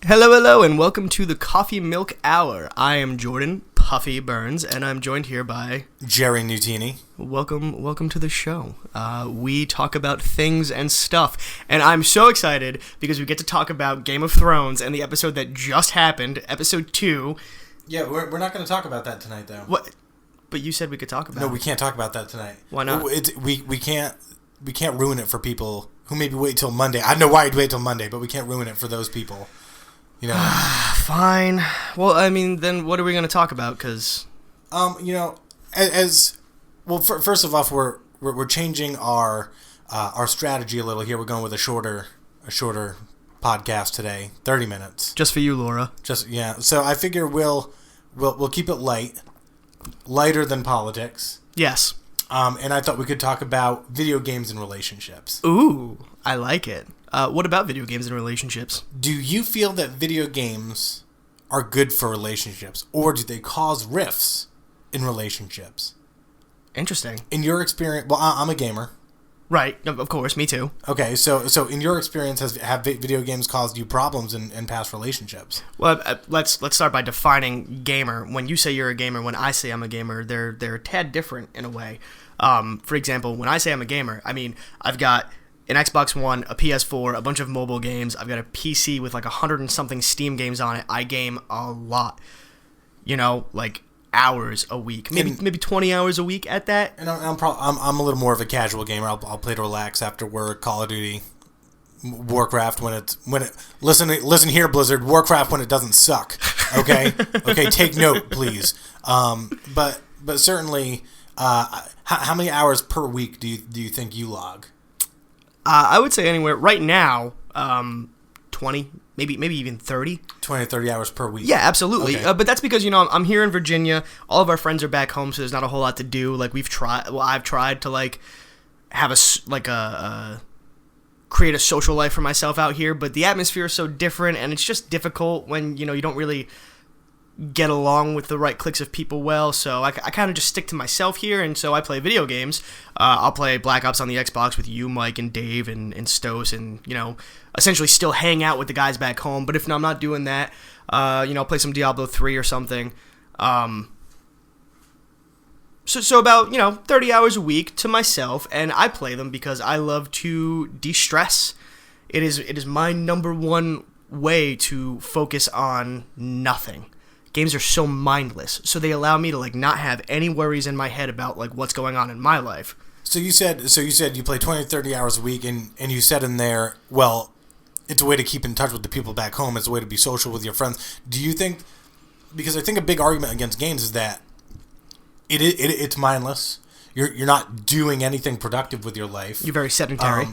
Hello, hello, and welcome to the Coffee Milk Hour. I am Jordan Puffy Burns, and I'm joined here by Jerry Nutini. Welcome to the show. We talk about things and stuff, and I'm so excited because we get to talk about Game of Thrones and the episode that just happened, episode 2. Yeah, we're not going to talk about that tonight, though. What? But you said we could talk about it. No, we can't talk about that tonight. Why not? We can't ruin it for people who maybe wait till Monday. I don't know why you'd wait till Monday, but we can't ruin it for those people. You know. Fine. Well, I mean, then what are we going to talk about? Because, first of all, we're changing our strategy a little here. We're going with a shorter podcast today, 30 minutes. Just for you, Laura. So I figure we'll keep it lighter than politics. Yes. And I thought we could talk about video games and relationships. Ooh, I like it. What about video games and relationships? Do you feel that video games are good for relationships, or do they cause rifts in relationships? Interesting. In your experience, well, I'm a gamer. Right, of course, me too. Okay, so in your experience, have video games caused you problems in past relationships? Well, let's start by defining gamer. When you say you're a gamer, when I say I'm a gamer, they're a tad different in a way. For example, when I say I'm a gamer, I mean I've got an Xbox One, a PS4, a bunch of mobile games. I've got a PC with like 100 and something Steam games on it. I game a lot. Like hours a week, maybe 20 hours a week at that. And I'm a little more of a casual gamer. I'll play to relax after work. Call of Duty, Warcraft when it listen here, Blizzard. Warcraft when it doesn't suck. Okay, okay. Take note, please. But certainly, how many hours per week do you think you log? I would say anywhere right now, 20, maybe even 30. 20 to 30 hours per week. Yeah, absolutely. Okay. But that's because, I'm here in Virginia. All of our friends are back home, so there's not a whole lot to do. Like, I've tried to, like, have create a social life for myself out here, but the atmosphere is so different, and it's just difficult when, you don't really get along with the right cliques of people well, so I kind of just stick to myself here, and so I play video games. I'll play Black Ops on the Xbox with you, Mike, and Dave, and Stos, and, essentially still hang out with the guys back home, but if I'm not doing that, I'll play some Diablo 3 or something. So about, 30 hours a week to myself, and I play them because I love to de-stress. It is my number one way to focus on nothing. Games are so mindless, so they allow me to not have any worries in my head about what's going on in my life. So you said you play 20 to 30 hours a week, and you said in there, well, it's a way to keep in touch with the people back home. It's a way to be social with your friends. Do you think? Because I think a big argument against games is that it's mindless. You're not doing anything productive with your life. You're very sedentary.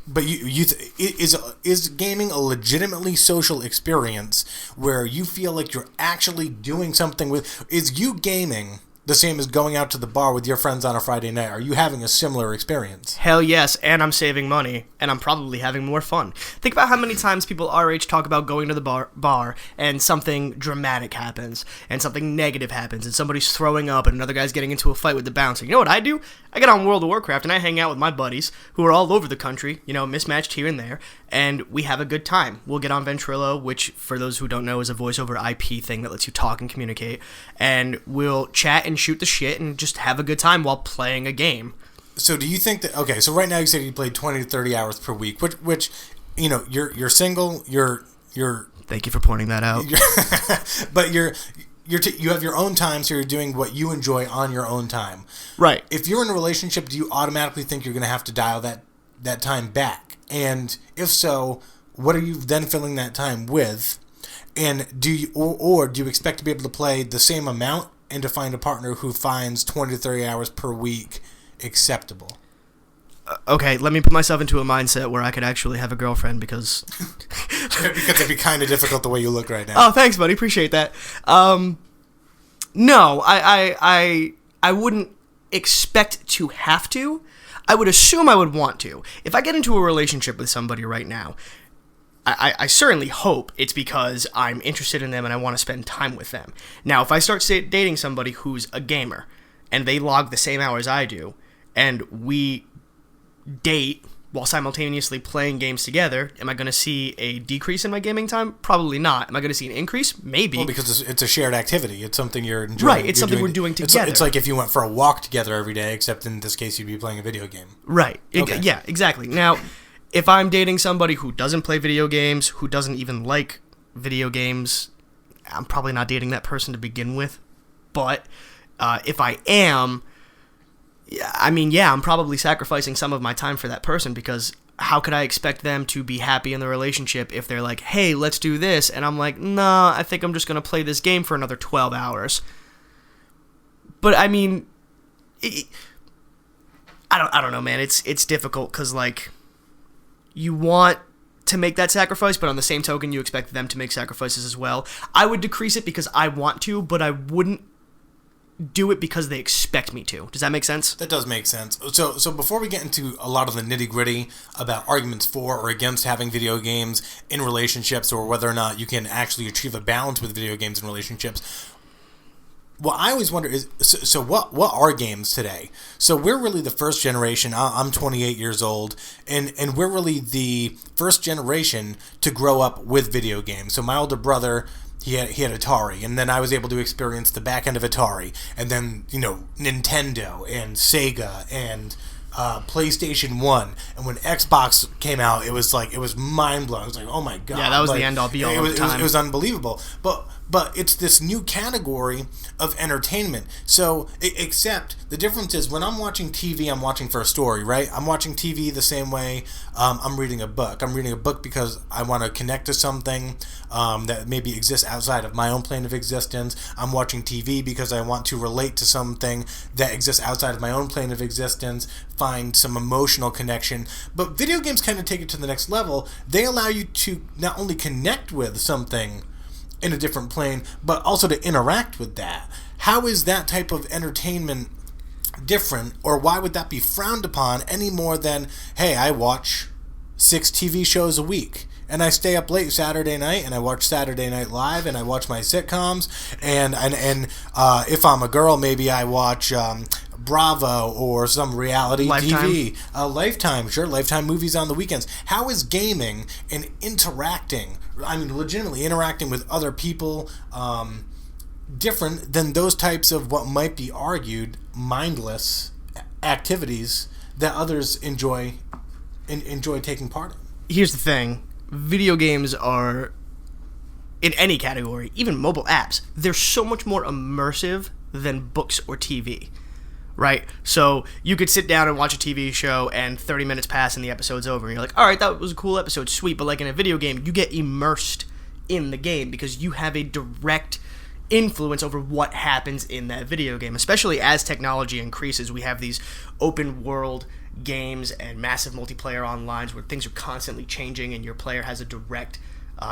But is gaming a legitimately social experience where you feel like you're actually doing something with? Is you gaming the same as going out to the bar with your friends on a Friday night? Are you having a similar experience? Hell yes, and I'm saving money, and I'm probably having more fun. Think about how many times people our age talk about going to the bar and something dramatic happens, and something negative happens, and somebody's throwing up, and another guy's getting into a fight with the bouncer. You know what I do? I get on World of Warcraft, and I hang out with my buddies who are all over the country, mismatched here and there, and we have a good time. We'll get on Ventrilo, which, for those who don't know, is a voice-over IP thing that lets you talk and communicate, and we'll chat and shoot the shit and just have a good time while playing a game. So do you think that, okay, so right now you said you play 20 to 30 hours per week, which you're single, you're Thank you for pointing that out. But you have your own time, so you're doing what you enjoy on your own time. Right. If you're in a relationship, do you automatically think you're going to have to dial that time back? And if so, what are you then filling that time with? And do you expect to be able to play the same amount and to find a partner who finds 20 to 30 hours per week acceptable? Okay, let me put myself into a mindset where I could actually have a girlfriend because it'd be kind of difficult the way you look right now. Oh, thanks, buddy. Appreciate that. No, I wouldn't expect to have to. I would assume I would want to. If I get into a relationship with somebody right now, I certainly hope it's because I'm interested in them and I want to spend time with them. Now, if I start dating somebody who's a gamer and they log the same hours I do, and we date while simultaneously playing games together, am I going to see a decrease in my gaming time? Probably not. Am I going to see an increase? Maybe. Well, because it's a shared activity. It's something you're enjoying. Right, it's something we're doing together. It's like if you went for a walk together every day, except in this case you'd be playing a video game. Right. Okay. Yeah, exactly. Now, if I'm dating somebody who doesn't play video games, who doesn't even like video games, I'm probably not dating that person to begin with. But if I am, I'm probably sacrificing some of my time for that person, because how could I expect them to be happy in the relationship if they're like, hey, let's do this, and I'm like, nah, I think I'm just going to play this game for another 12 hours. But, I mean, I don't know, man. It's difficult because, like, you want to make that sacrifice, but on the same token, you expect them to make sacrifices as well. I would decrease it because I want to, but I wouldn't do it because they expect me to. Does that make sense? That does make sense. So before we get into a lot of the nitty-gritty about arguments for or against having video games in relationships, or whether or not you can actually achieve a balance with video games in relationships, what I always wonder is, so what are games today? So we're really the first generation. I'm 28 years old, and we're really the first generation to grow up with video games. So my older brother, he had Atari, and then I was able to experience the back end of Atari, and then, Nintendo and Sega and PlayStation 1. And when Xbox came out, it was mind-blowing. It was like, oh my god. Yeah, that was the end-all be-all of the time. It was unbelievable. But it's this new category of entertainment. So, except the difference is when I'm watching TV, I'm watching for a story, right? I'm watching TV the same way I'm reading a book. I'm reading a book because I want to connect to something that maybe exists outside of my own plane of existence. I'm watching TV because I want to relate to something that exists outside of my own plane of existence, find some emotional connection. But video games kind of take it to the next level. They allow you to not only connect with something in a different plane, but also to interact with that. How is that type of entertainment different, or why would that be frowned upon any more than, hey, I watch 6 TV shows a week, and I stay up late Saturday night, and I watch Saturday Night Live, and I watch my sitcoms, and if I'm a girl, maybe I watch Bravo or some reality Lifetime. TV. Lifetime, sure, Lifetime movies on the weekends. How is gaming and interacting, legitimately interacting with other people, different than those types of what might be argued mindless activities that others enjoy taking part in? Here's the thing. Video games are, in any category, even mobile apps, they're so much more immersive than books or TV. Right? So you could sit down and watch a TV show and 30 minutes pass and the episode's over. And you're like, all right, that was a cool episode, sweet. But like in a video game, you get immersed in the game because you have a direct influence over what happens in that video game. Especially as technology increases, we have these open world games and massive multiplayer online where things are constantly changing and your player has a direct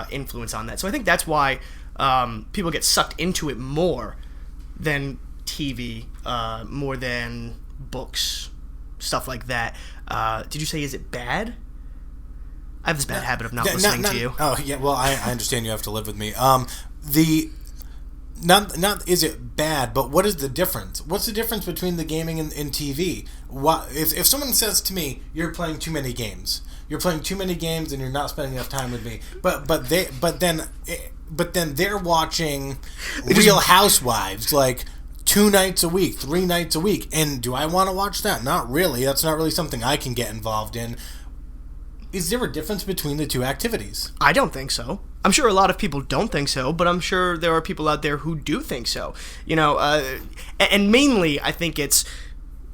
influence on that. So I think that's why people get sucked into it more than TV, more than books, stuff like that. Did you say, is it bad? I have this bad habit of not listening to you. Oh, yeah, well, I understand you have to live with me. Not is it bad, but what is the difference? What's the difference between the gaming and TV? If someone says to me, you're playing too many games, and you're not spending enough time with me, but then they're watching Real Housewives, like 2 nights a week, 3 nights a week. And do I want to watch that? Not really. That's not really something I can get involved in. Is there a difference between the two activities? I don't think so. I'm sure a lot of people don't think so, but I'm sure there are people out there who do think so. And mainly I think it's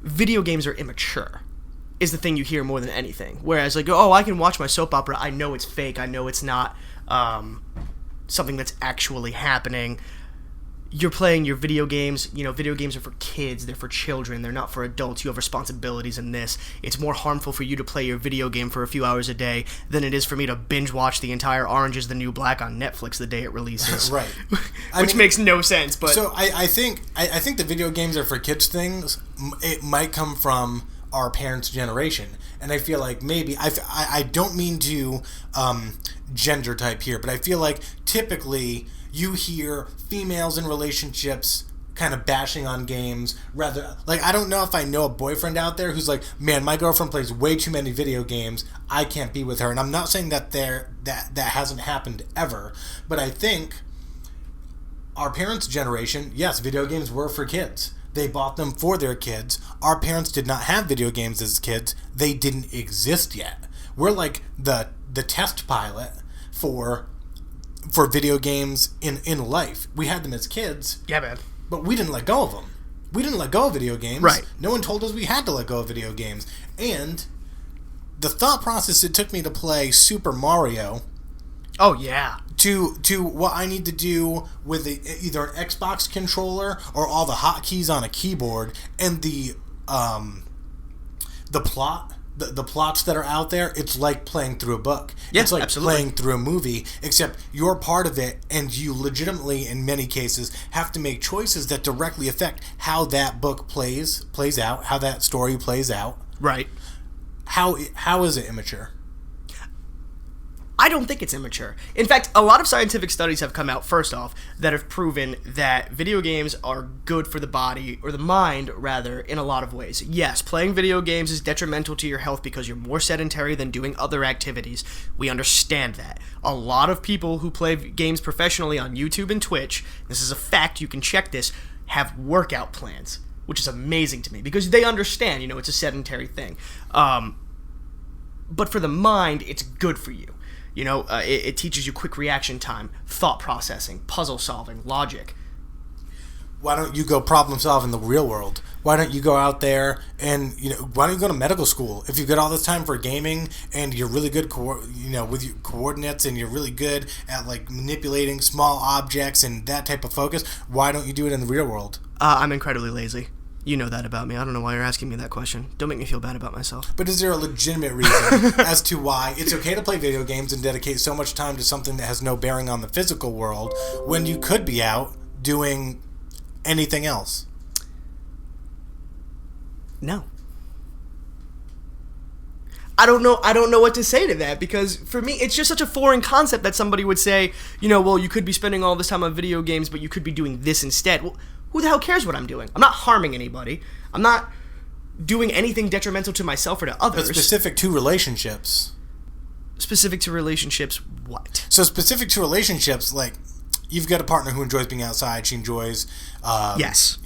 video games are immature is the thing you hear more than anything. Whereas like, oh, I can watch my soap opera. I know it's fake. I know it's not something that's actually happening. You're playing your video games. Video games are for kids. They're for children. They're not for adults. You have responsibilities in this. It's more harmful for you to play your video game for a few hours a day than it is for me to binge watch the entire Orange is the New Black on Netflix the day it releases. Right. Which makes no sense. But so I think the video games are for kids things. It might come from our parents' generation, and I feel like maybe I don't mean to gender type here, but I feel like typically you hear females in relationships kind of bashing on games. Rather, like, I don't know if I know a boyfriend out there who's like, man, my girlfriend plays way too many video games. I can't be with her. And I'm not saying that that hasn't happened ever, but I think our parents' generation, yes, video games were for kids. They bought them for their kids. Our parents did not have video games as kids. They didn't exist yet. We're like the test pilot for video games in life. We had them as kids. Yeah, man. But we didn't let go of them. We didn't let go of video games. Right. No one told us we had to let go of video games. And the thought process it took me to play Super Mario Oh, yeah. to what I need to do with either an Xbox controller or all the hotkeys on a keyboard, and the plot. The plots that are out there, it's like playing through a book. Yeah, it's like absolutely. playing through a movie, except you're part of it, and you legitimately, in many cases, have to make choices that directly affect how that book plays out, how that story plays out. Right. How is it immature? I don't think it's immature. In fact, a lot of scientific studies have come out, first off, that have proven that video games are good for the body, or the mind, rather, in a lot of ways. Yes, playing video games is detrimental to your health because you're more sedentary than doing other activities. We understand that. A lot of people who play games professionally on YouTube and Twitch, this is a fact, you can check this, have workout plans, which is amazing to me because they understand, it's a sedentary thing. But for the mind, it's good for you. It teaches you quick reaction time, thought processing, puzzle solving, logic. Why don't you go problem solve in the real world? Why don't you go out there and, why don't you go to medical school? If you've got all this time for gaming and you're really good, with your coordinates and you're really good at, like, manipulating small objects and that type of focus, why don't you do it in the real world? I'm incredibly lazy. You know that about me. I don't know why you're asking me that question. Don't make me feel bad about myself. But is there a legitimate reason as to why it's okay to play video games and dedicate so much time to something that has no bearing on the physical world when you could be out doing anything else? No. I don't know what to say to that, because for me it's just such a foreign concept that somebody would say, well, you could be spending all this time on video games, but you could be doing this instead. Well, who the hell cares what I'm doing? I'm not harming anybody. I'm not doing anything detrimental to myself or to others. But specific to relationships. Specific to relationships, what? So specific to relationships, like, you've got a partner who enjoys being outside. She enjoys, yes.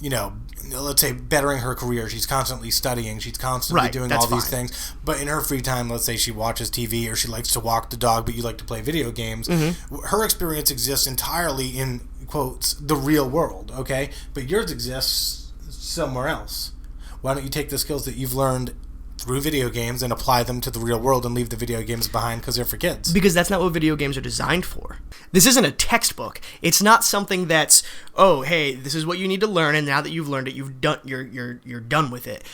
Let's say bettering her career. She's constantly studying. She's constantly doing all these things. But in her free time, let's say she watches TV or she likes to walk the dog, but you like to play video games. Mm-hmm. Her experience exists entirely in, quotes, the real world, okay? But yours exists somewhere else. Why don't you take the skills that you've learned through video games and apply them to the real world and leave the video games behind because they're for kids? Because that's not what video games are designed for. This isn't a textbook. It's not something that's, oh, hey, this is what you need to learn, and now that you've learned it, you're done with it.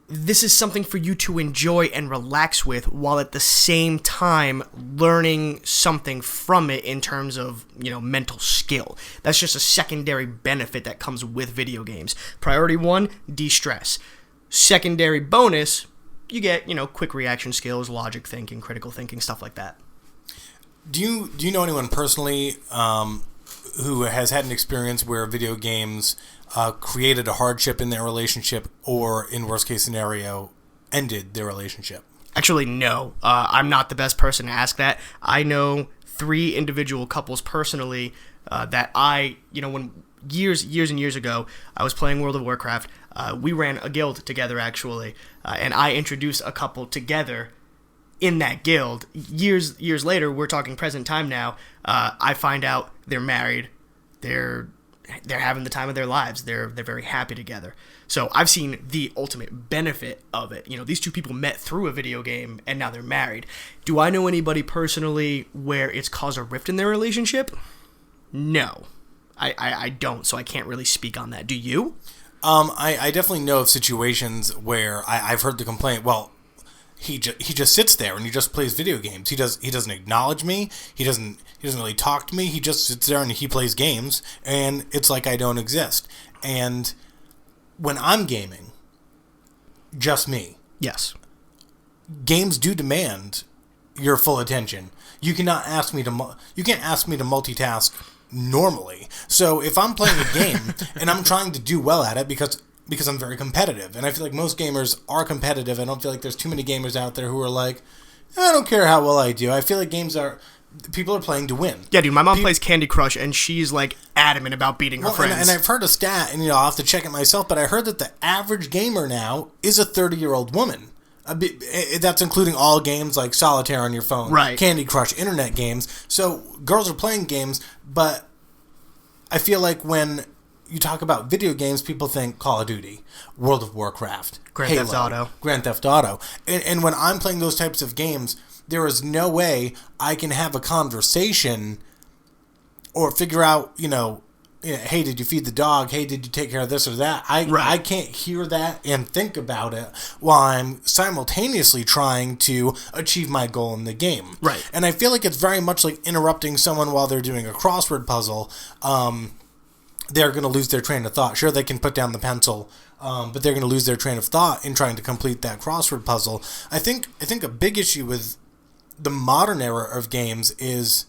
This is something for you to enjoy and relax with, while at the same time learning something from it in terms of, mental skill. That's just a secondary benefit that comes with video games. Priority one, de-stress. Secondary bonus, you get, quick reaction skills, logic thinking, critical thinking, stuff like that. Do you know anyone personally who has had an experience where video games created a hardship in their relationship, or, in worst case scenario, ended their relationship? Actually, no. I'm not the best person to ask that. I know 3 individual couples personally that when years and years ago, I was playing World of Warcraft. We ran a guild together, actually, and I introduced a couple together in that guild. Years later, we're talking present time now, I find out they're married. They're having the time of their lives. They're very happy together. So I've seen the ultimate benefit of it. These 2 people met through a video game, and now they're married. Do I know anybody personally where it's caused a rift in their relationship? No. I don't, so I can't really speak on that. Do you? I definitely know of situations where I've heard the complaint, well, he just sits there and he just plays video games. He doesn't acknowledge me. He doesn't really talk to me. He just sits there and he plays games, and it's like I don't exist. And when I'm gaming, just me. Yes. Games do demand your full attention. You can't ask me to multitask normally. So if I'm playing a game and I'm trying to do well at it because I'm very competitive, and I feel like most gamers are competitive. I don't feel like there's too many gamers out there who are like, I don't care how well I do. I feel like people are playing to win. Yeah, dude, my mom plays Candy Crush, and she's, like, adamant about beating her friends. And I've heard a stat, and I'll have to check it myself, but I heard that the average gamer now is a 30-year-old woman. That's including all games like solitaire on your phone, right? Candy Crush, internet games. So girls are playing games, but I feel like when you talk about video games, people think Call of Duty, World of Warcraft, Grand Theft Auto. Grand Theft Auto. And when I'm playing those types of games, there is no way I can have a conversation or figure out, hey, did you feed the dog? Hey, did you take care of this or that? I can't hear that and think about it while I'm simultaneously trying to achieve my goal in the game. Right. And I feel like it's very much like interrupting someone while they're doing a crossword puzzle. They're going to lose their train of thought. Sure, they can put down the pencil, but they're going to lose their train of thought in trying to complete that crossword puzzle. I think a big issue with the modern era of games is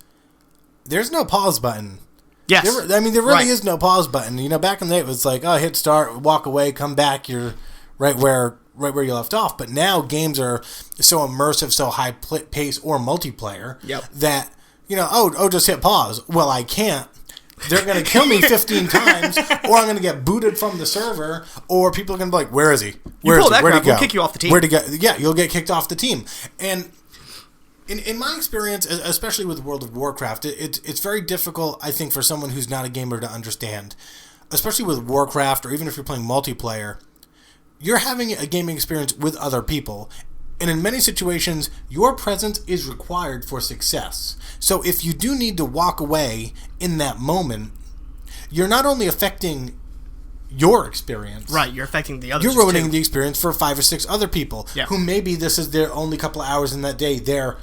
there's no pause button. Yes. There really is no pause button. Back in the day, it was like, oh, hit start, walk away, come back, you're right where you left off. But now games are so immersive, so high pace or multiplayer that, just hit pause. Well, I can't. They're going to kill me 15 times, or I'm going to get booted from the server, or people are going to be like, where is he? Where'd he go? We'll kick you off the team. Where'd he go? Yeah, you'll get kicked off the team. And in my experience, especially with World of Warcraft, it's very difficult, I think, for someone who's not a gamer to understand. Especially with Warcraft, or even if you're playing multiplayer, you're having a gaming experience with other people. And in many situations, your presence is required for success. So if you do need to walk away in that moment, you're not only affecting your experience. Right, you're affecting the others. You're ruining the experience for 5 or 6 other people who maybe this is their only couple of hours in that day they're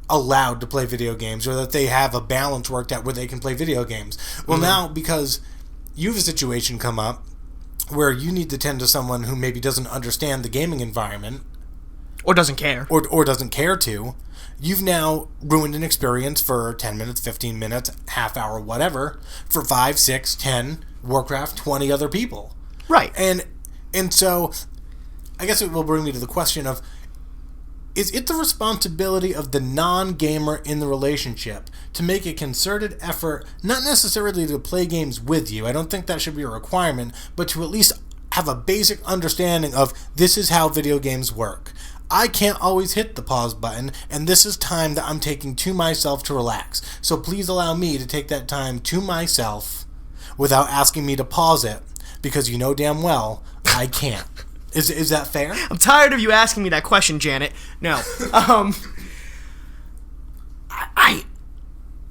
allowed to play video games, or that they have a balance worked out where they can play video games. Well, now, because you have a situation come up where you need to tend to someone who maybe doesn't understand the gaming environment, or doesn't care. Or doesn't care to. You've now ruined an experience for 10 minutes, 15 minutes, half hour, whatever, for 5, 6, 10, Warcraft, 20 other people. Right. And so, I guess it will bring me to the question of, is it the responsibility of the non-gamer in the relationship to make a concerted effort, not necessarily to play games with you, I don't think that should be a requirement, but to at least have a basic understanding of this is how video games work. I can't always hit the pause button, and this is time that I'm taking to myself to relax. So please allow me to take that time to myself without asking me to pause it, because you know damn well I can't. Is that fair? I'm tired of you asking me that question, Janet. No. I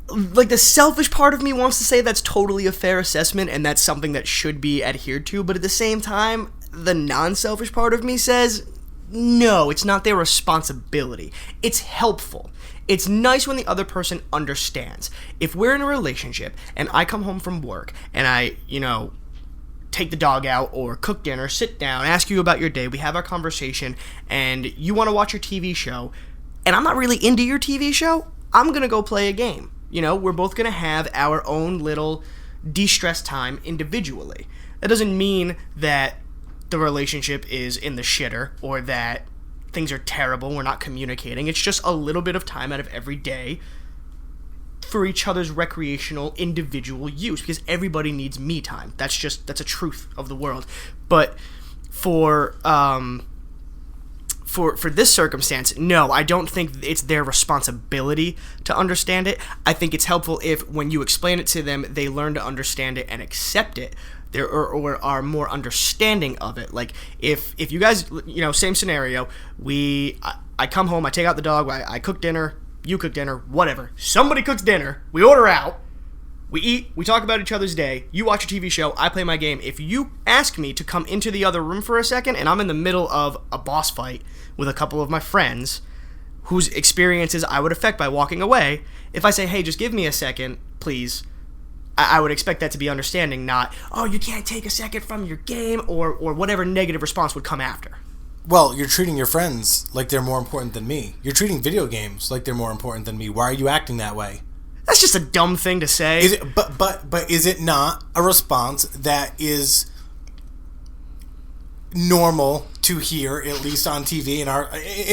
like, the selfish part of me wants to say that's totally a fair assessment and that's something that should be adhered to, but at the same time, the non-selfish part of me says, no, it's not their responsibility. It's helpful. It's nice when the other person understands. If we're in a relationship and I come home from work and I, take the dog out or cook dinner, sit down, ask you about your day, we have our conversation, and you want to watch your TV show, and I'm not really into your TV show, I'm going to go play a game. We're both going to have our own little de-stress time individually. That doesn't mean that the relationship is in the shitter or that things are terrible, we're not communicating. It's just a little bit of time out of every day for each other's recreational individual use, because everybody needs me time. That's a truth of the world. But for this circumstance, no, I don't think it's their responsibility to understand it. I think it's helpful if, when you explain it to them, they learn to understand it and accept it, or are more understanding of it. Like, if you guys, same scenario, I come home, I take out the dog, I cook dinner, you cook dinner, whatever. Somebody cooks dinner, we order out, we eat, we talk about each other's day, you watch a TV show, I play my game. If you ask me to come into the other room for a second, and I'm in the middle of a boss fight with a couple of my friends, whose experiences I would affect by walking away, if I say, hey, just give me a second, please, I would expect that to be understanding, not, oh, you can't take a second from your game, or whatever negative response would come after. Well, you're treating your friends like they're more important than me. You're treating video games like they're more important than me. Why are you acting that way? That's just a dumb thing to say. Is it, but is it not a response that is normal to hear, at least on TV in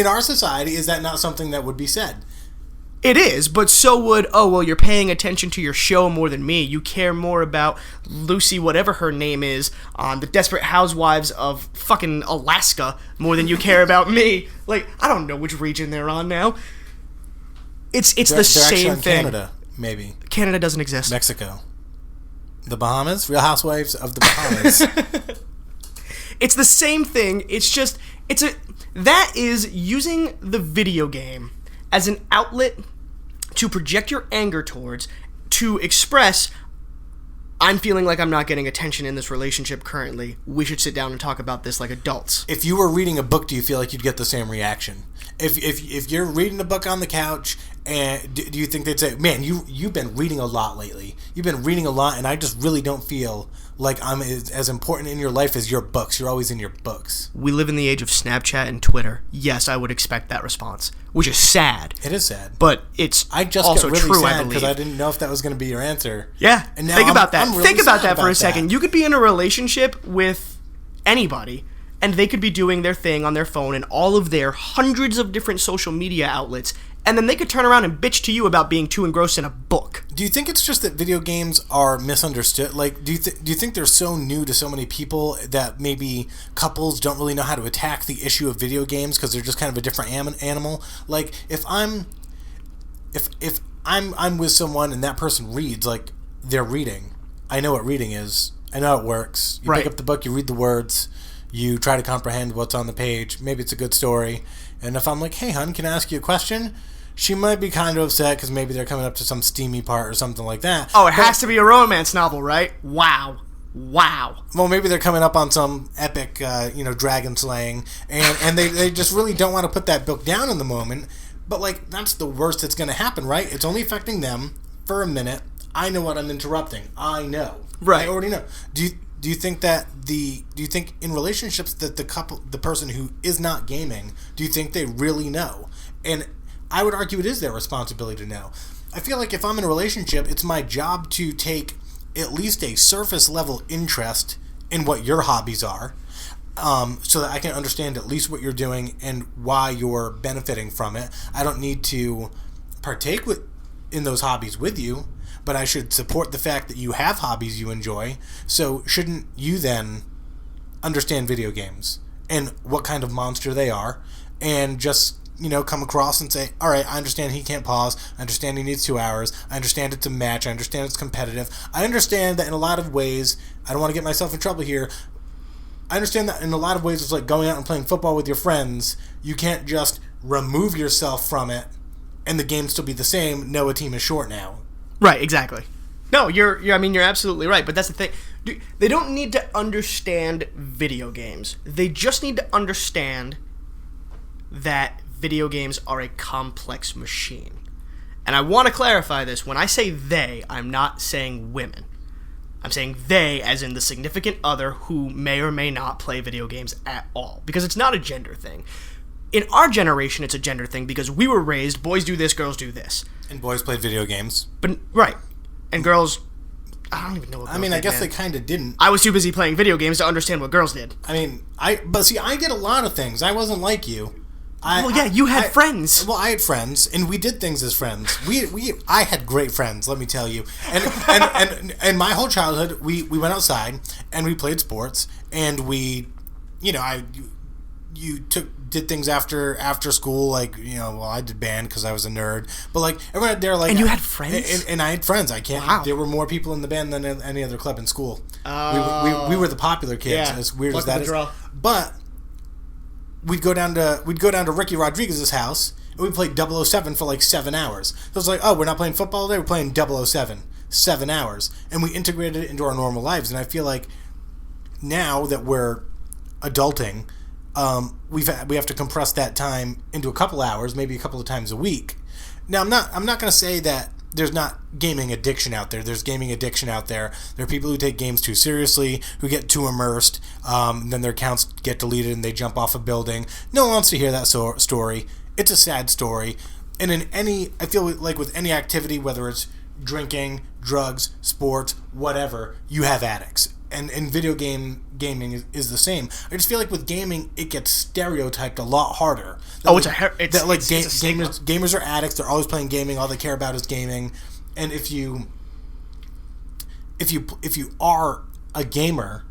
our society? Is that not something that would be said? It is, but so would, oh, well, you're paying attention to your show more than me. You care more about Lucy, whatever her name is, on the Desperate Housewives of fucking Alaska more than you care about me. Like, I don't know which region they're on now. It's the same thing. Canada, maybe. Canada doesn't exist. Mexico. The Bahamas? Real Housewives of the Bahamas. It's the same thing. It's just, that is using the video game as an outlet to project your anger towards, to express, I'm feeling like I'm not getting attention in this relationship currently. We should sit down and talk about this like adults. If you were reading a book, do you feel like you'd get the same reaction? If you're reading a book on the couch, and do you think they'd say, man, you've been reading a lot lately. You've been reading a lot, and I just really don't feel like I'm as important in your life as your books. You're always in your books. We live in the age of Snapchat and Twitter. Yes, I would expect that response, which is sad. It is sad. But it's I just also got really true, I sad believe. because I didn't know if that was going to be your answer. Yeah, And now think about that. I'm really Think about sad that for a about second. that. You could be in a relationship with anybody, and they could be doing their thing on their phone and all of their hundreds of different social media outlets, and then they could turn around and bitch to you about being too engrossed in a book. Do you think it's just that video games are misunderstood? Like, do you think they're so new to so many people that maybe couples don't really know how to attack the issue of video games because they're just kind of a different animal? Like, if I'm with someone and that person reads, like, they're reading, I know what reading is. I know how it works. You Right. pick up the book, you read the words, you try to comprehend what's on the page. Maybe it's a good story. And if I'm like, hey, hon, can I ask you a question? She might be kind of upset because maybe they're coming up to some steamy part or something like that. Oh, it has to be a romance novel, right? Wow. Well, maybe they're coming up on some epic, dragon slaying, and they just really don't want to put that book down in the moment. But, like, that's the worst that's going to happen, right? It's only affecting them for a minute. I know what I'm interrupting. I know. Right. I already know. Do you think in relationships that the person who is not gaming, do you think they really know? And I would argue it is their responsibility to know. I feel like if I'm in a relationship, it's my job to take at least a surface level interest in what your hobbies are, so that I can understand at least what you're doing and why you're benefiting from it. I don't need to partake in those hobbies with you, but I should support the fact that you have hobbies you enjoy. So shouldn't you then understand video games and what kind of monster they are, and just come across and say, all right, I understand he can't pause. I understand he needs 2 hours. I understand it's a match. I understand it's competitive. I understand that in a lot of ways, I don't want to get myself in trouble here. I understand that in a lot of ways it's like going out and playing football with your friends. You can't just remove yourself from it and the game still be the same. No, a team is short now. Right, exactly. No, you're absolutely right, but that's the thing. They don't need to understand video games. They just need to understand that video games are a complex machine. And I want to clarify this. When I say they, I'm not saying women. I'm saying they as in the significant other who may or may not play video games at all. Because it's not a gender thing. In our generation, it's a gender thing because we were raised, boys do this, girls do this. And boys played video games. But, right. And girls, I don't even know what girls did, I guess man. they kind of didn't. I was too busy playing video games to understand what girls did. I did a lot of things. I wasn't like you. You had friends. Well, I had friends, and we did things as friends. I had great friends, let me tell you. And my whole childhood, we went outside and we played sports, and did things after school, like I did band because I was a nerd, but like everyone there, like, and you had friends, and I had friends. I can't. Wow. There were more people in the band than any other club in school. Oh. We were the popular kids, Yeah. as weird Luck as that of the is. draw. But we'd go down to Ricky Rodriguez's house and we played 007 for like 7 hours. So it was like, oh, we're not playing football today, we're playing 007, 7 hours, and we integrated it into our normal lives. And I feel like now that we're adulting, we have to compress that time into a couple hours, maybe a couple of times a week. Now, I'm not going to say that there's not gaming addiction out there. There's gaming addiction out there. There are people who take games too seriously, who get too immersed, then their accounts get deleted and they jump off a building. No one wants to hear that story. It's a sad story. And I feel like with any activity, whether it's drinking, drugs, sports, whatever, you have addicts. And video gaming is the same. I just feel like with gaming, it gets stereotyped a lot harder. Gamers are addicts. They're always playing gaming. All they care about is gaming. And if you are a gamer,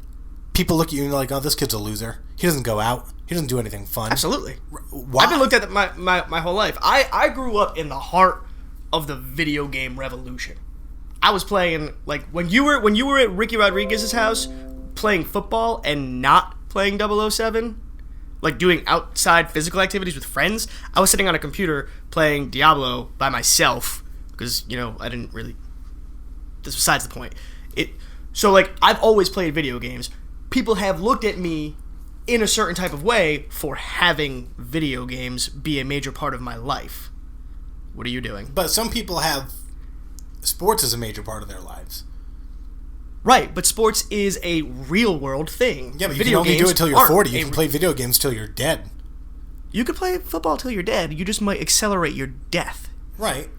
people look at you and you're like, oh, this kid's a loser. He doesn't go out. He doesn't do anything fun. Absolutely. Why? I've been looked at my whole life. I grew up in the heart of the video game revolution. I was playing, like, when you were at Ricky Rodriguez's house playing football and not playing 007, like doing outside physical activities with friends, I was sitting on a computer playing Diablo by myself because, I didn't really... That's besides the point. So, like, I've always played video games. People have looked at me in a certain type of way for having video games be a major part of my life. What are you doing? But some people have sports as a major part of their lives. Right, but sports is a real world thing. Yeah, but you can only do it till you're 40. You can play video games till you're dead. You could play football till you're dead. You just might accelerate your death. Right.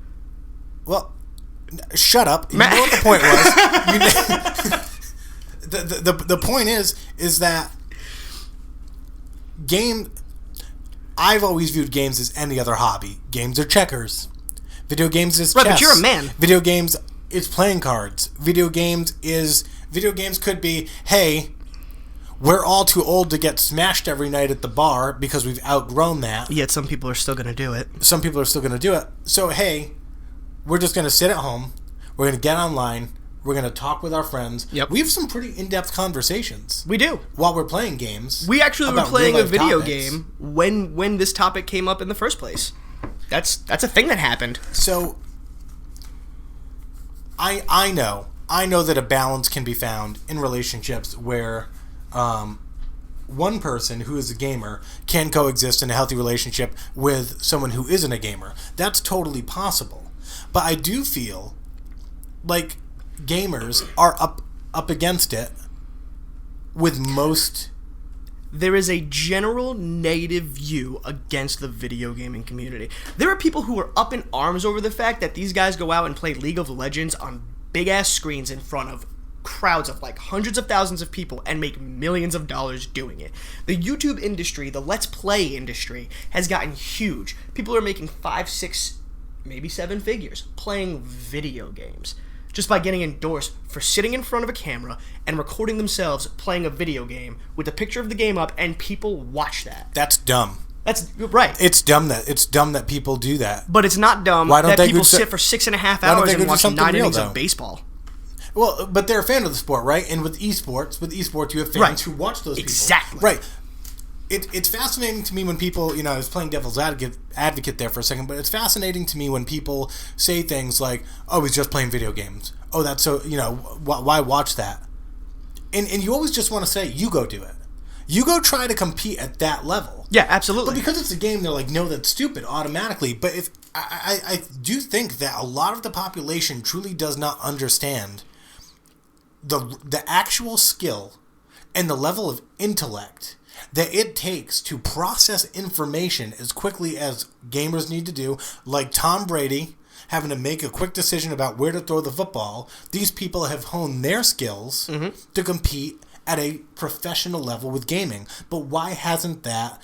Well, shut up. You know what the point was. The point is that I've always viewed games as any other hobby. Games are checkers. Video games is chess. Right, but you're a man. Video games is playing cards. Video games could be, hey, we're all too old to get smashed every night at the bar because we've outgrown that. Yet some people are still going to do it. Some people are still going to do it. So, hey, we're just going to sit at home. We're going to get online. We're going to talk with our friends. Yep. We have some pretty in-depth conversations. We do. While we're playing games. We actually were playing a video topics. game when this topic came up in the first place. That's a thing that happened. So, I know that a balance can be found in relationships where one person who is a gamer can coexist in a healthy relationship with someone who isn't a gamer. That's totally possible. But I do feel like gamers are up against it with most... There is a general negative view against the video gaming community. There are people who are up in arms over the fact that these guys go out and play League of Legends on big-ass screens in front of crowds of like hundreds of thousands of people and make millions of dollars doing it. The YouTube industry, the Let's Play industry, has gotten huge. People are making 5, 6, maybe 7 figures playing video games just by getting endorsed for sitting in front of a camera and recording themselves playing a video game with a picture of the game up, and people watch that. That's dumb. That's right. It's dumb that people do that. But it's not dumb that people sit for 6.5 hours and watch 9 innings of baseball. Well, but they're a fan of the sport, right? And with esports, you have fans who watch those people. Exactly. Right. It's fascinating to me when people, I was playing devil's advocate there for a second, but it's fascinating to me when people say things like, oh, he's just playing video games. Oh, that's so, why watch that? And you always just want to say, you go do it. You go try to compete at that level. Yeah, absolutely. But because it's a game, they're like, no, that's stupid automatically. But if I do think that a lot of the population truly does not understand the actual skill and the level of intellect that it takes to process information as quickly as gamers need to do, like Tom Brady having to make a quick decision about where to throw the football. These people have honed their skills to compete at a professional level with gaming. But why hasn't that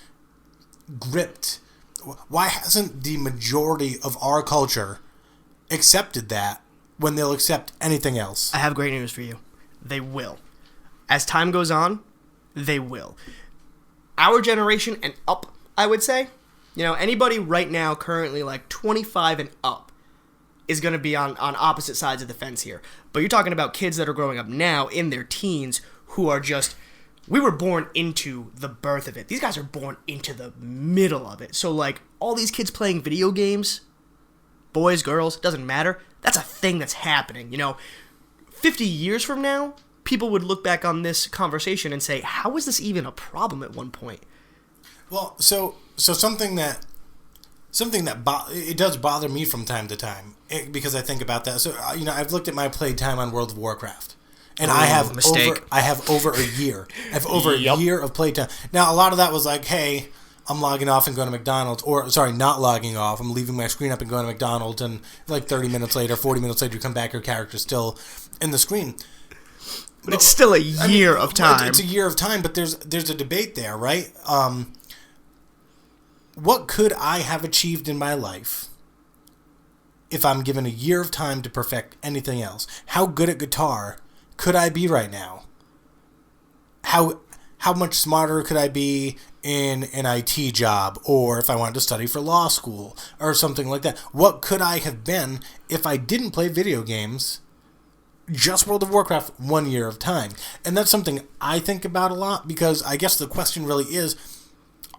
gripped? Why hasn't the majority of our culture accepted that when they'll accept anything else? I have great news for you. They will. As time goes on, they will. Our generation and up, I would say, anybody right now currently like 25 and up is going to be on opposite sides of the fence here. But you're talking about kids that are growing up now in their teens who are just, we were born into the birth of it. These guys are born into the middle of it. So like all these kids playing video games, boys, girls, doesn't matter. That's a thing that's happening. 50 years from now, people would look back on this conversation and say, how was this even a problem at one point? Well, so something that it does bother me from time to time because I think about that. So I've looked at my play time on World of Warcraft, and I have over a year. I have over a year of play time. Now a lot of that was like, hey, I'm logging off and going to McDonald's, or sorry, not logging off. I'm leaving my screen up and going to McDonald's, and like 30 minutes later, 40 minutes later, you come back, your character's still in the screen. But it's still a year of time. It's a year of time, but there's a debate there, right? What could I have achieved in my life if I'm given a year of time to perfect anything else? How good at guitar could I be right now? How much smarter could I be in an IT job, or if I wanted to study for law school or something like that? What could I have been if I didn't play video games, just World of Warcraft, 1 year of time? And that's something I think about a lot, because I guess the question really is,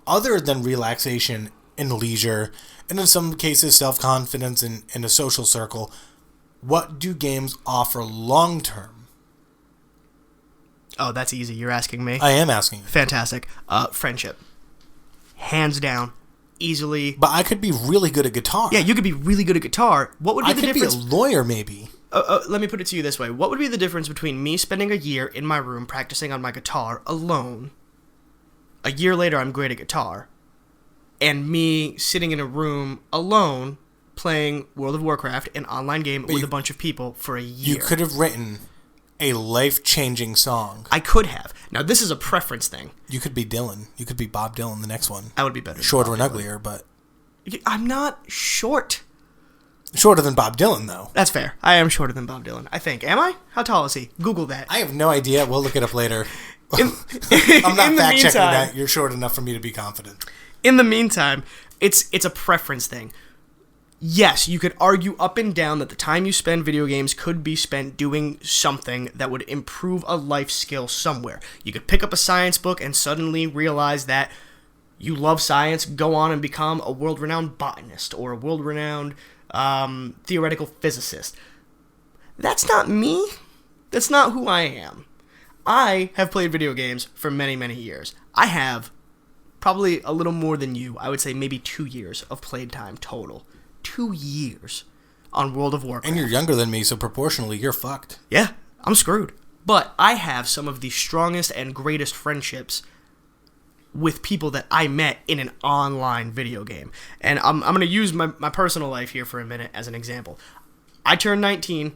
other than relaxation and leisure, and in some cases self-confidence in a social circle, what do games offer long-term? Oh, that's easy. You're asking me? I am asking. Fantastic. Friendship. Hands down. Easily. But I could be really good at guitar. Yeah, you could be really good at guitar. What would be the difference? I could be a lawyer, maybe. Let me put it to you this way. What would be the difference between me spending a year in my room practicing on my guitar alone, a year later I'm great at guitar, and me sitting in a room alone playing World of Warcraft, an online game with a bunch of people for a year? You could have written a life-changing song. I could have. Now, this is a preference thing. You could be Dylan. You could be Bob Dylan, the next one. I would be better. Shorter and uglier, but... I'm not short. Shorter than Bob Dylan, though. That's fair. I am shorter than Bob Dylan, I think. Am I? How tall is he? Google that. I have no idea. We'll look it up later. I'm not fact-checking that. You're short enough for me to be confident. In the meantime, it's a preference thing. Yes, you could argue up and down that the time you spend video games could be spent doing something that would improve a life skill somewhere. You could pick up a science book and suddenly realize that you love science, go on and become a world-renowned botanist or a world-renowned theoretical physicist. That's not me. That's not who I am. I have played video games for many, many years. I have probably a little more than you. I would say maybe 2 years of played time total. 2 years on World of Warcraft. And you're younger than me, so proportionally, you're fucked. Yeah, I'm screwed. But I have some of the strongest and greatest friendships with people that I met in an online video game. And I'm going to use my personal life here for a minute as an example. I turned 19.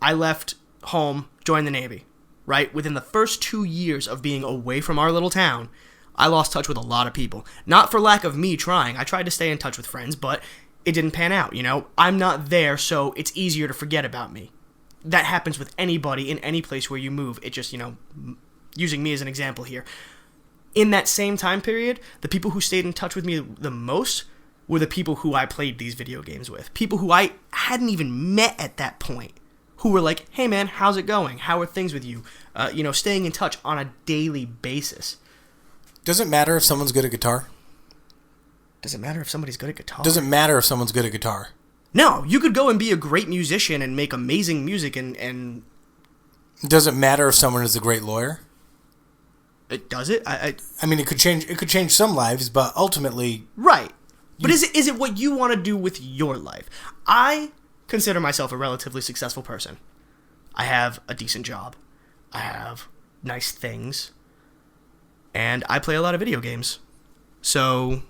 I left home, joined the Navy. Right? Within the first 2 years of being away from our little town, I lost touch with a lot of people. Not for lack of me trying. I tried to stay in touch with friends, but it didn't pan out, you know? I'm not there, so it's easier to forget about me. That happens with anybody in any place where you move. It just, using me as an example here. In that same time period, the people who stayed in touch with me the most were the people who I played these video games with. People who I hadn't even met at that point. Who were like, hey man, how's it going? How are things with you? Staying in touch on a daily basis. Does it matter if someone's good at guitar? Does it matter if somebody's good at guitar? Does it matter if someone's good at guitar? No, you could go and be a great musician and make amazing music and... Does it matter if someone is a great lawyer? Does it? I mean, it could change some lives, but ultimately... Right. But is it what you want to do with your life? I consider myself a relatively successful person. I have a decent job. I have nice things. And I play a lot of video games. So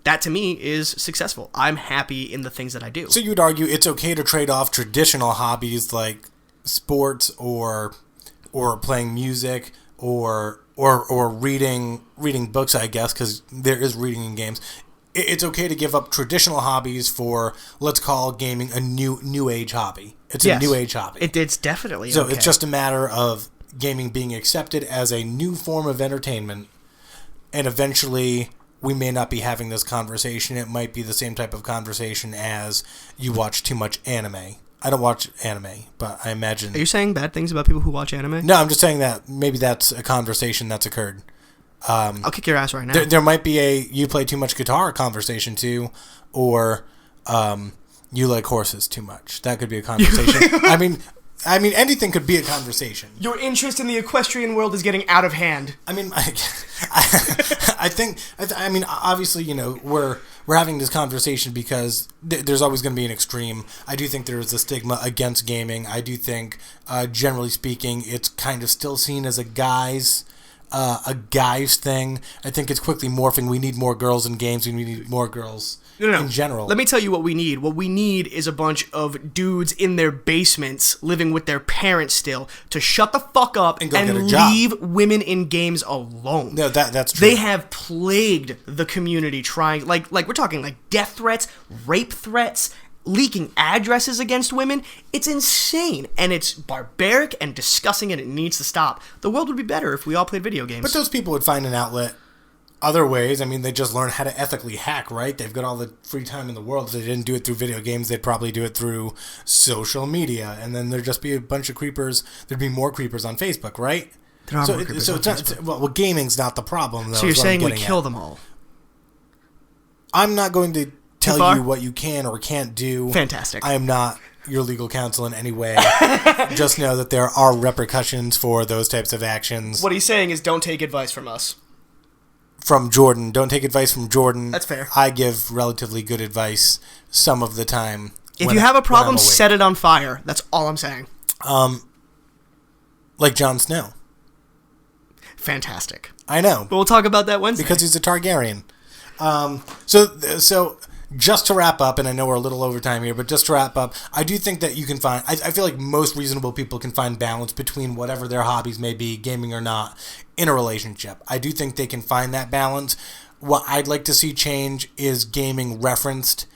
that to me is successful. I'm happy in the things that I do. So you would argue it's okay to trade off traditional hobbies like sports or playing music or reading books, I guess, because there is reading in games. It's okay to give up traditional hobbies for, let's call gaming a new age hobby. It's a new age hobby. It's definitely so okay. It's just a matter of gaming being accepted as a new form of entertainment, and eventually we may not be having this conversation. It might be the same type of conversation as you watch too much anime. I don't watch anime, but I imagine... Are you saying bad things about people who watch anime? No, I'm just saying that maybe that's a conversation that's occurred. I'll kick your ass right now. There might be a you play too much guitar conversation too, or you like horses too much. That could be a conversation. I mean, anything could be a conversation. Your interest in the equestrian world is getting out of hand. I mean, I think, obviously, we're having this conversation because there's always going to be an extreme. I do think there is a stigma against gaming. I do think, generally speaking, it's kind of still seen as a guy's a guy's thing. I think it's quickly morphing. We need more girls in games, and we need more girls in general. Let me tell you what we need. What we need is a bunch of dudes in their basements living with their parents still to shut the fuck up and go get a job. Leave women in games alone. No, that's true. They have plagued the community trying, like we're talking like death threats, rape threats, leaking addresses against women. It's insane, and it's barbaric and disgusting, and it needs to stop. The world would be better if we all played video games. But those people would find an outlet other ways. I mean, they just learn how to ethically hack, right? They've got all the free time in the world. If they didn't do it through video games, they'd probably do it through social media, and then there'd just be a bunch of creepers. There'd be more creepers on Facebook, right? There are more creepers on Facebook. Well, gaming's not the problem, though. So you're saying we kill them all? I'm not going to tell you what you can or can't do. Fantastic. I am not your legal counsel in any way. Just know that there are repercussions for those types of actions. What he's saying is don't take advice from us. From Jordan. Don't take advice from Jordan. That's fair. I give relatively good advice some of the time. If you have a problem, set it on fire. That's all I'm saying. Like Jon Snow. Fantastic. I know. But we'll talk about that Wednesday. Because he's a Targaryen. So just to wrap up, and I know we're a little over time here, but just to wrap up, I do think that you can find, I feel like most reasonable people can find balance between whatever their hobbies may be, gaming or not, in a relationship. I do think they can find that balance. What I'd like to see change is gaming referenced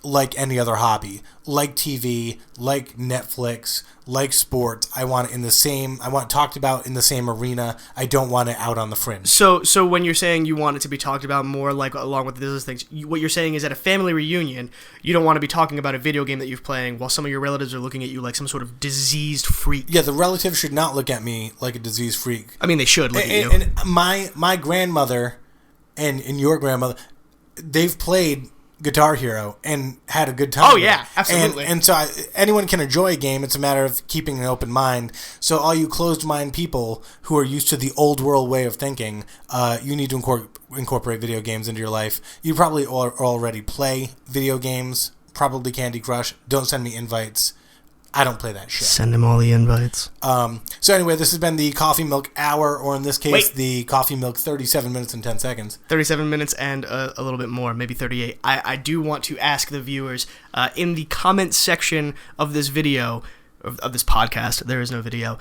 like any other hobby, like TV, like Netflix, like sports. I want it talked about in the same arena. I don't want it out on the fringe. So when you're saying you want it to be talked about more, like along with the business things, what you're saying is at a family reunion, you don't want to be talking about a video game that you're playing while some of your relatives are looking at you like some sort of diseased freak. Yeah, the relatives should not look at me like a diseased freak. I mean, they should look at you. And my grandmother and your grandmother, they've played Guitar Hero and had a good time. Oh yeah, absolutely. And so anyone can enjoy a game. It's a matter of keeping an open mind. So all you closed mind people who are used to the old world way of thinking, you need to incorporate video games into your life. You probably already play video games, probably Candy Crush. Don't send me invites. I don't play that shit. Send him all the invites. So anyway, this has been the Coffee Milk Hour, or in this case, the Coffee Milk 37 minutes and 10 seconds. 37 minutes and a little bit more, maybe 38. I do want to ask the viewers, in the comment section of this video, of this podcast, there is no video,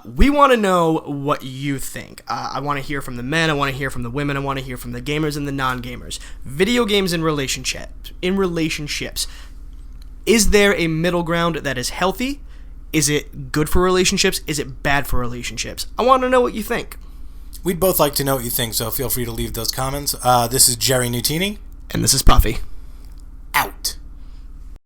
we want to know what you think. I want to hear from the men, I want to hear from the women, I want to hear from the gamers and the non-gamers. Video games in relationships. Is there a middle ground that is healthy? Is it good for relationships? Is it bad for relationships? I want to know what you think. We'd both like to know what you think, so feel free to leave those comments. This is Jerry Nutini. And this is Puffy.